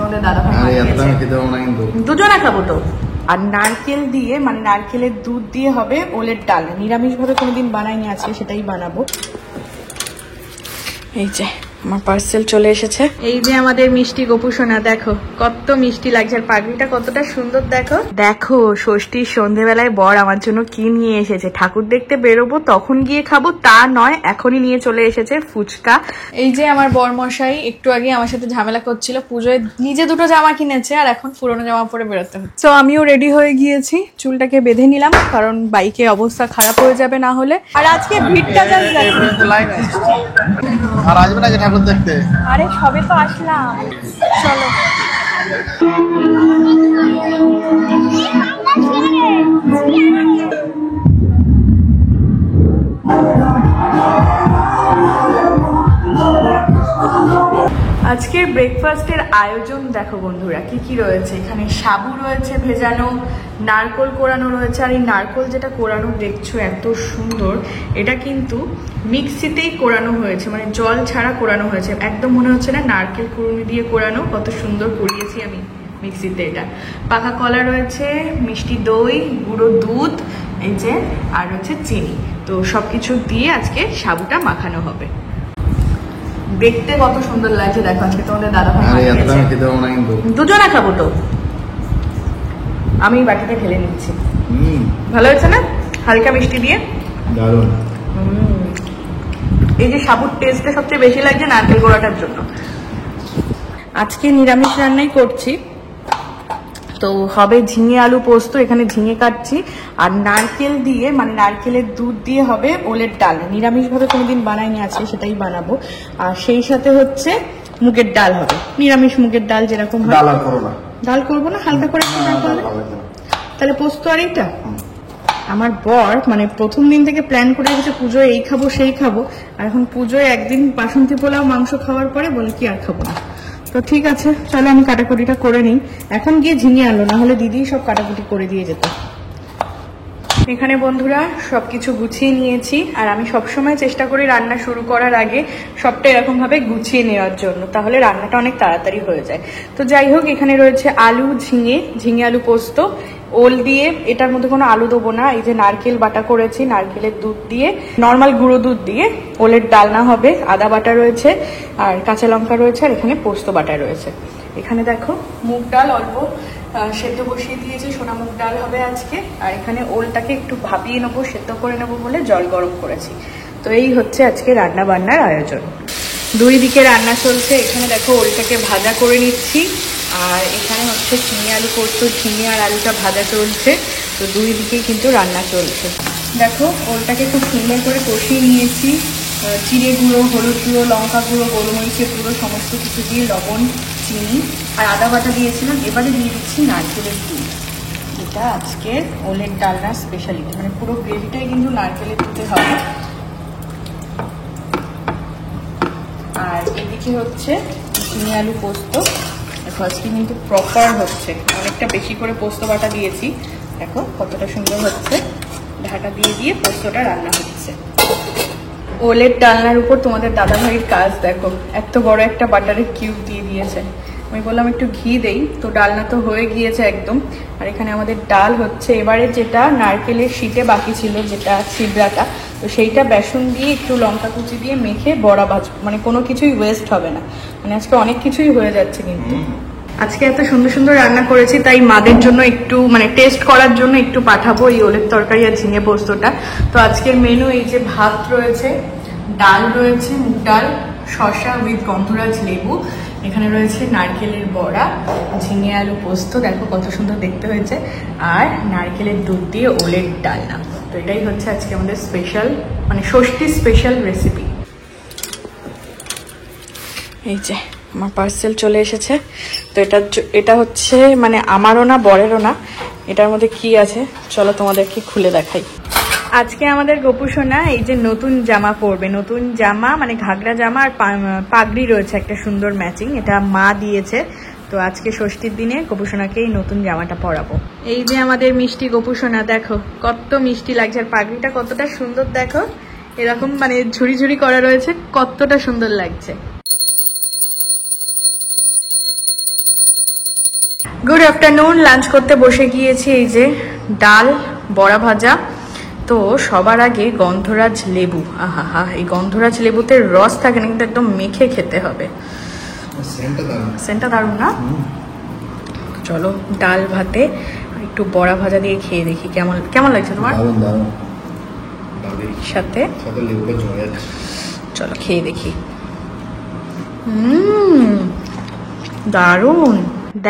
তোমাদের দাদা ভাই দুজনে খাবো তো। আর নারকেল দিয়ে মানে নারকেলের দুধ দিয়ে হবে ওলের ডাল। নিরামিষ ভাবে কোনোদিন বানাইনি, আজকে সেটাই বানাবো। এই যে আমার পার্সেল চলে এসেছে। এই যে আমাদের মিষ্টি গোপুসোনা, দেখো কত মিষ্টি লাগছে, আর পাগড়িটা কতটা সুন্দর। দেখো দেখো ষষ্ঠীর সন্ধেবেলায় বর আমার জন্য কি নিয়ে এসেছে। ঠাকুর দেখতে বেরোবো তখন গিয়ে খাবো তা নয়, এখনই নিয়ে চলে এসেছে ফুচকা। এই যে আমার বর মশাই একটু আগে আমার সাথে ঝামেলা করছিল, পুজোয় নিজে দুটো জামা কিনেছে আর এখন পুরোনো জামা পরে বেরোতে হচ্ছে। তো আমিও রেডি হয়ে গিয়েছি, চুলটাকে বেঁধে নিলাম কারণ বাইকে অবস্থা খারাপ হয়ে যাবে না হলে। আর আজকে ভিড়টা জানি আর আসবে না ঠাকুর দেখতে। আরে সবে তো আসলাম, চলো। আজকের ব্রেকফাস্টের আয়োজন দেখো বন্ধুরা, কি কি রয়েছে এখানে। সাবু রয়েছে ভেজানো, নারকোল কোরানো রয়েছে। আর এই নারকোল যেটা কোরানো দেখছো এত সুন্দর, এটা কিন্তু মিক্সিতেই কোরানো হয়েছে, মানে জল ছাড়া কোরানো হয়েছে। একদম মনে হচ্ছে না নারকেল কুড়ুনি দিয়ে কোরানো, কত সুন্দর কুড়িয়েছি আমি মিক্সিতে এটা। পাকা কলা রয়েছে, মিষ্টি দই, গুঁড়ো দুধ, এই যে আর রয়েছে চিনি। তো সবকিছু দিয়ে আজকে সাবুটা মাখানো হবে। দেখতে কত সুন্দর লাগছে দেখো। আজকে তোমাদের দাদা ভাই দুজনে খাবো তো। আমি বাটিতে ঢেলে নিচ্ছি। ভালো হয়েছে না? হালকা মিষ্টি দিয়ে দারুণ। এই যে সাবুর টেস্টটা সবচেয়ে বেশি লাগছে নারকেল গোড়াটার জন্য। আজকে নিরামিষ রান্নাই করছি, তো হবে ঝিঙে আলু পোস্ত। এখানে ঝিঙে কাটছি, আর নারকেল দিয়ে মানে নারকেলের দুধ দিয়ে হবে ওলের ডাল। নিরামিষ ভাবে কোনোদিন বানাইনি, আজকে সেটাই বানাবো। আর সেই সাথে হচ্ছে মুগের ডাল হবে, নিরামিষ মুগের ডাল যেরকম হয়। ডাল করবো না, হালকা করে তাহলে পোস্ত। আর এইটা আমার বর মানে প্রথম দিন থেকে প্ল্যান করে রেখেছে পুজোয় এই খাবো সেই খাবো, আর এখন পুজোয় একদিন বাসন্তী পোলাও মাংস খাওয়ার পরে বলে কি আর খাবো না। তো ঠিক আছে, চলো আমি কাটাকুটিটা করে নিই। এখন গিয়ে ঝিঙে আনলো, না হলে দিদি সব কাটাকুটি করে দিয়ে যেত। এখানে বন্ধুরা সবকিছু গুছিয়ে নিয়েছি, আর আমি সবসময় চেষ্টা করি রান্না শুরু করার আগে সবটা এরকম ভাবে গুছিয়ে নেওয়ার জন্য, তাহলে রান্নাটা অনেক তাড়াতাড়ি হয়ে যায়। তো যাই হোক, এখানে রয়েছে আলু, ঝিঙে আলু পোস্ত, ওল দিয়ে। এটার মধ্যে কোনো আলু দেবো না। এই যে নারকেল বাটা করেছি, নারকেলের দুধ দিয়ে, নর্মাল গুঁড়ো দুধ দিয়ে ওলের ডালনা হবে। আদা বাটা রয়েছে, আর কাঁচা লঙ্কা রয়েছে, আর এখানে পোস্ত বাটা রয়েছে। এখানে দেখো মুগ ডাল অল্প সেদ্ধ বসিয়ে দিয়েছি, সোনা মুগ ডাল হবে আজকে। আর এখানে ওলটাকে একটু ভাপিয়ে নেবো, সেদ্ধ করে নেবো বলে জল গরম করেছি। তো এই হচ্ছে আজকে রান্না বান্নার আয়োজন। দুই দিকে রান্না চলছে। এখানে দেখো ওলটাকে ভাজা করে নিচ্ছি, আর এখানে হচ্ছে ঝিঙে আলু পোস্ত, ঝিঙে আর আলুটা ভাজা চলছে। তো দুই দিকেই কিন্তু রান্না চলছে। দেখো ওলটাকে খুব সুন্দর করে কষিয়ে নিয়েছি, জিরে গুঁড়ো, হলুদ গুঁড়ো, লঙ্কা গুঁড়ো, গোলমরিচের গুঁড়ো সমস্ত কিছু দিয়ে, লবণ, চিনি আর আদা বাটা দিয়েছিলাম। এবারে দিয়ে দিচ্ছি নারকেলের দুধ। এটা আজকের ওলের ডালনার স্পেশালিটি, মানে পুরো গ্রেভিটাই কিন্তু নারকেলের দুধে হবে। আর এদিকে হচ্ছে ঝিঙে আলু পোস্ত। দেখো আজকে কিন্তু প্রপার হচ্ছে, অনেকটা বেশি করে পোস্ত বাটা দিয়েছি। দেখো কতটা সুন্দর হচ্ছে। ঢাকা দিয়ে দিয়ে পোস্তটা রান্না হচ্ছে। ওলের ডালনার উপর তোমাদের দাদা ভাইয়ের কাজ দেখো, এত বড় একটা বাটারের কিউব দিয়ে দিয়েছে। আমি বললাম একটু ঘি দেই, তো ডালনা তো হয়ে গিয়েছে একদম। আর এখানে আমাদের ডাল হচ্ছে। এবারে যেটা নারকেলের শীতে বাকি ছিল, যেটা ছিবড়াটা, তো সেইটা বেসন দিয়ে একটু লঙ্কা কুচি দিয়ে মেখে বড়া ভাজবো, মানে কোনো কিছুই ওয়েস্ট হবে না। মানে আজকে অনেক কিছুই হয়ে যাচ্ছে কিন্তু। আজকে এত সুন্দর সুন্দর রান্না করেছি, তাই মাদের জন্য একটু মানে টেস্ট করার জন্য একটু পাঠাবো এই ওলের তরকারি আর ঝিঙে পোস্তটা। তো আজকের মেনু এই যে ভাত রয়েছে, ডাল রয়েছে মুগ ডাল, শসা উইথ গন্ধরাজ লেবু, এখানে রয়েছে নারকেলের বড়া, ঝিঙে আলু পোস্ত, দেখো কত সুন্দর দেখতে হয়েছে, আর নারকেলের দুধ দিয়ে ওলের ডালনা। তো এটাই হচ্ছে আজকে আমাদের স্পেশাল, মানে ষষ্ঠী স্পেশাল রেসিপি। এই যে আমার পার্সেল চলে এসেছে। তো এটা হচ্ছে মানে আমারও না বরেরও না। এটার মধ্যে কি আছে চলো তোমাদেরকে খুলে দেখাই। আজকে আমাদের গোপুসোনা এই যে নতুন জামা পরবে, নতুন জামা মানে ঘাগরা জামা আর পাগড়ি রয়েছে একটা সুন্দর ম্যাচিং, এটা মা দিয়েছে। তো আজকে ষষ্ঠীর দিনে গোপুসোনাকে এই নতুন জামাটা পরাবো। এই যে আমাদের মিষ্টি গোপুসোনা, দেখো কত মিষ্টি লাগছে, আর পাগড়িটা কতটা সুন্দর দেখো, এরকম মানে ঝুড়ি ঝুড়ি করা রয়েছে, কতটা সুন্দর লাগছে। Good afternoon. লাঞ্চ করতে বসে গিয়েছি। এই যে ডাল, বড়া ভাজা। তো সবার আগে গন্ধরাজ লেবু, আহা, এই গন্ধরাজ লেবুতে রস থাকে না, কিন্তু একদম মেখে খেতে হবে। সেন্টটা দারুণ না? চলো ডাল ভাতে একটু বড়া ভাজা দিয়ে খেয়ে দেখি কেমন কেমন লাগছে তোমার সাথে। চলো খেয়ে দেখি। দারুণ।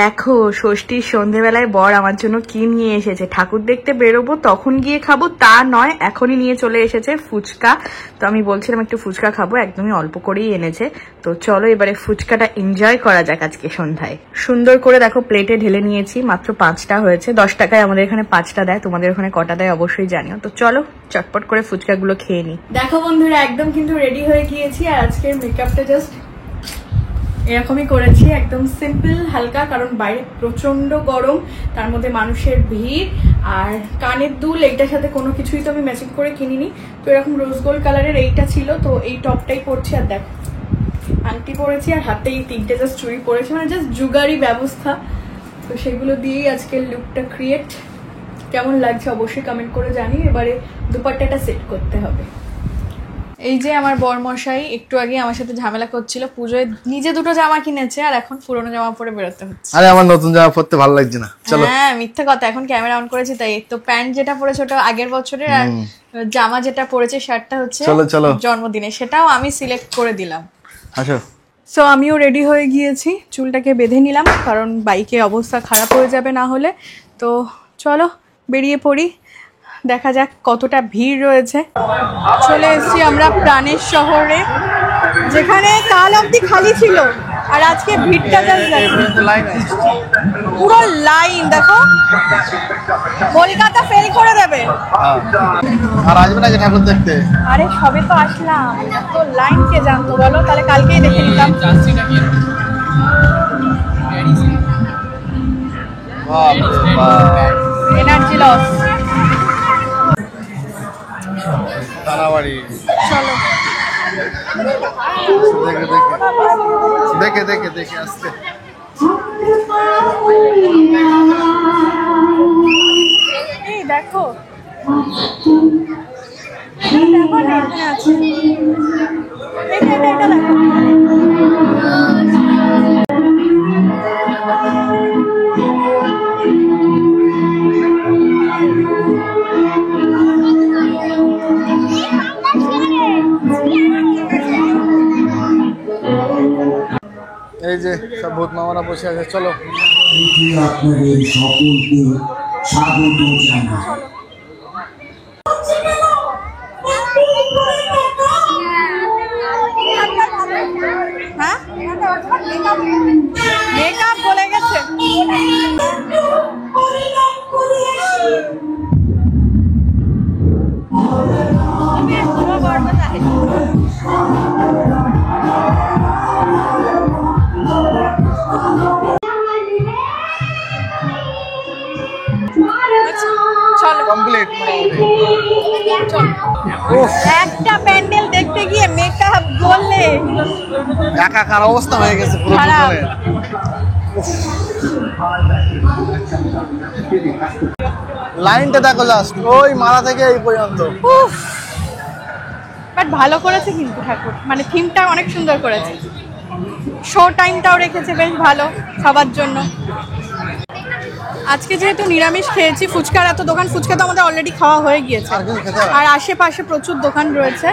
দেখো ষষ্ঠীর সন্ধেবেলায় বর আমার জন্য কি নিয়ে এসেছে। ঠাকুর দেখতে বেরোবো তখন গিয়ে খাবো তা নয়, এখনই নিয়ে চলে এসেছে ফুচকা। তো আমি বলছিলাম একটু ফুচকা খাবো, একদমই অল্প করেই এনেছে। তো চলো এবারে ফুচকাটা এনজয় করা যাক আজকে সন্ধ্যায়। সুন্দর করে দেখো প্লেটে ঢেলে নিয়েছি, মাত্র 5টা হয়েছে। 10 টাকায় আমাদের এখানে 5টা দেয়, তোমাদের ওখানে কটা দেয় অবশ্যই জানিও। তো চলো চটপট করে ফুচকাগুলো খেয়ে নিই। দেখো বন্ধুরা একদম কিন্তু রেডি হয়ে গিয়েছি, আর আজকের মেকআপটা জাস্ট এরকমই করেছি, একদম সিম্পল হালকা, কারণ বাইরে প্রচন্ড গরম, তার মধ্যে মানুষের ভিড়। আর কানের দুল এইটার সাথে কোনো কিছুই তো আমি ম্যাচিং করে কিনিনি, তো এরকম রোজ গোল্ড কালারের এইটা ছিল, তো এই টপটাই পরছি। আর দেখো আংটি পরেছি, আর হাতে এই 3টে জাস্ট চুড়ি পরেছি, মানে জাস্ট জুগারি ব্যবস্থা। তো সেগুলো দিয়েই আজকের লুকটা ক্রিয়েট। কেমন লাগছে অবশ্যই কমেন্ট করে জানি। এবারে দুপাট্টাটা সেট করতে হবে। এই যে আমার বরমশাই একটু আগে আমার সাথে ঝামেলা করছিল, পুজোয় নিজে 2টো জামা কিনেছে আর এখন পুরোনো জামা পরে বেরোতে হচ্ছে। আরে আমার নতুন জামা পরতে ভালো লাগছে না। চলো। হ্যাঁ মিথ্যে কথা, এখন ক্যামেরা অন করেছি তাই। তো প্যান্ট যেটা পরেছে ওটা আগের বছরের, আর জামা যেটা পরেছে শার্টটা হচ্ছে জন্মদিনে, সেটাও আমি সিলেক্ট করে দিলাম। আসো। সো আমিও রেডি হয়ে গিয়েছি, চুলটাকে বেঁধে নিলাম কারণ বাইকে অবস্থা খারাপ হয়ে যাবে না হলে। তো চলো বেরিয়ে পড়ি, দেখা যাক কতটা ভিড় রয়েছে। চলে এসেছি আমরা প্রাণের শহরে, যেখানে কাল অবধি খালি ছিল, আর আজকে ভিড়টা পুরো লাইন। দেখো কলকাতা ফেল করে দেবে। আর আসবে না ঠাকুর দেখতে? আরে সবে তো আসলাম, তো লাইন কে জানতো বলো, তাহলে কালকেই দেখে নিতাম। Energy loss. তারাবাড়ি চলো দেখে দেখে দেখে আসতে। এই দেখো আছে, এটা দেখো। এই যে সব ভূত মামারা বসে আছে, চলো। আপনাদের সকলকে স্বাগত জানাই। হ্যাঁ মেকআপ বলে গেছে। কমপ্লিট একটা প্যান্ডেল দেখতে গিয়ে মেকআপ বললে একাকার অবস্থা হয়ে গেছে পুরো। লাইনটা দেখো জাস্ট ওই মাথা থেকে এই পর্যন্ত। বাট ভালো করেছে কিন্তু ঠাকুর, মানে থিমটা অনেক সুন্দর করেছে। শো টাইমটাও রেখেছে বেশ ভালো সবার জন্য। আজকে যেহেতু নিরামিষ খেয়েছি, ফুচকার এত দোকান, ফুচকা তো আমাদের অলরেডি খাওয়া হয়ে গিয়েছে, আর আশেপাশে প্রচুর দোকান রয়েছে।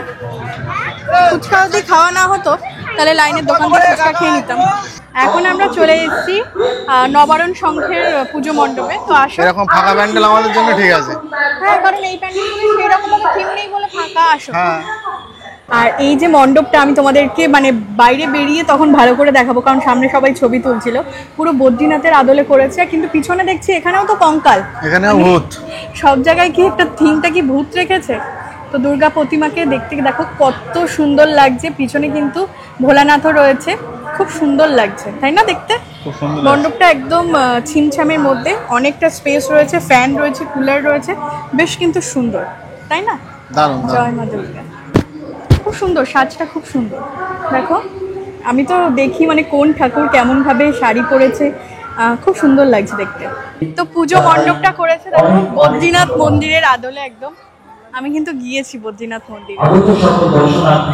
ফুচকা যদি খাওয়া না হতো তাহলে লাইনের দোকান থেকে ফুচকা খেয়ে নিতাম। এখন আমরা চলে এসেছি নবারণ সংঘের পুজো মণ্ডপে। তো আসো, এরকম ফাঁকা প্যান্ডেল আমাদের জন্য ঠিক আছে। হ্যাঁ কারণ এই প্যান্ডেলগুলো সেরকম ভাবে থিম নেই বলে ফাঁকা। আসো। হ্যাঁ। আর এই যে মণ্ডপটা আমি তোমাদেরকে মানে বাইরে বেরিয়ে তখন ভালো করে দেখাবো, কারণ সামনে সবাই ছবি তুলছিল। পুরো বদ্রীনাথের আদলে করেছে, কিন্তু পিছনে দেখছি এখানেও তো কঙ্কাল, এখানেও ভূত। সব জায়গায় কি একটা থিমটা কি ভূত রেখেছে। তো দুর্গা প্রতিমাকে দেখতে দেখো কত সুন্দর লাগছে, পিছনে কিন্তু ভোলানাথও রয়েছে, খুব সুন্দর লাগছে তাই না দেখতে। মণ্ডপটা একদম ছিমছামের মধ্যে, অনেকটা স্পেস রয়েছে, ফ্যান রয়েছে, কুলার রয়েছে, বেশ কিন্তু সুন্দর তাই না। দারুণ। জয় মা দুর্গা। খুব সুন্দর, সাজটা খুব সুন্দর। দেখো আমি তো দেখি মানে কোন ঠাকুর কেমন ভাবে শাড়ি পরেছে, খুব সুন্দর লাগছে দেখতে। তো পুজো মণ্ডপটা করেছে দেখো বদ্রীনাথ মন্দিরের আদলে একদম। আমি কিন্তু গিয়েছি বদ্রীনাথ মন্দিরে,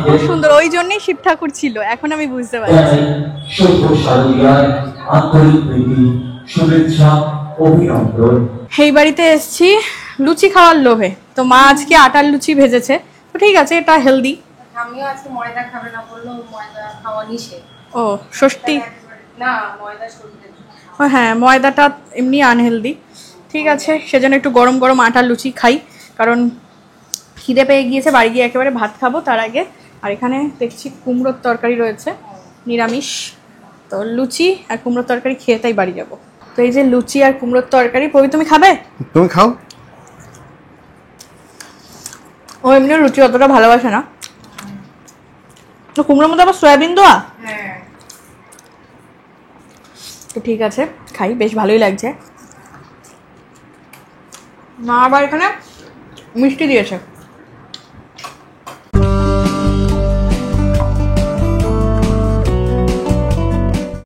খুব সুন্দর। ওই জন্যই শিব ঠাকুর ছিল, এখন আমি বুঝতে পারছি। এই বাড়িতে এসছি লুচি খাওয়ার লোভে, তো মা আজকে আটার লুচি ভেজেছে, তো ঠিক আছে এটা হেলদি। আমিও আজকে ময়দা খাবে না বললো, ময়দা খাওয়া নিষেধ। ও ষষ্ঠী না, ময়দা শরীরে ও হ্যাঁ, ময়দাটা এমনি আনহেলদি। ঠিক আছে, সেজন্য একটু গরম গরম আটার লুচি খাই, কারণ খিদে পেয়ে গিয়েছে, বাড়ি গিয়ে একেবারে ভাত খাবো তার আগে। আর এখানে দেখছি কুমড়োর তরকারি রয়েছে, নিরামিষ। তো লুচি আর কুমড়োর তরকারি খেয়ে তাই বাড়ি যাবো। তো এই যে লুচি আর কুমড়োর তরকারি, পবি তুমি খাবে? তুমি খাও। ও এমনি লুচি অতটা ভালোবাসে না, তো কুমড়োর মধ্যে আবার সয়াবিন দেওয়া। হ্যাঁ। তো ঠিক আছে খাই, বেশ ভালোই লাগছে। মা আবার এখানে মিষ্টি দিয়েছে।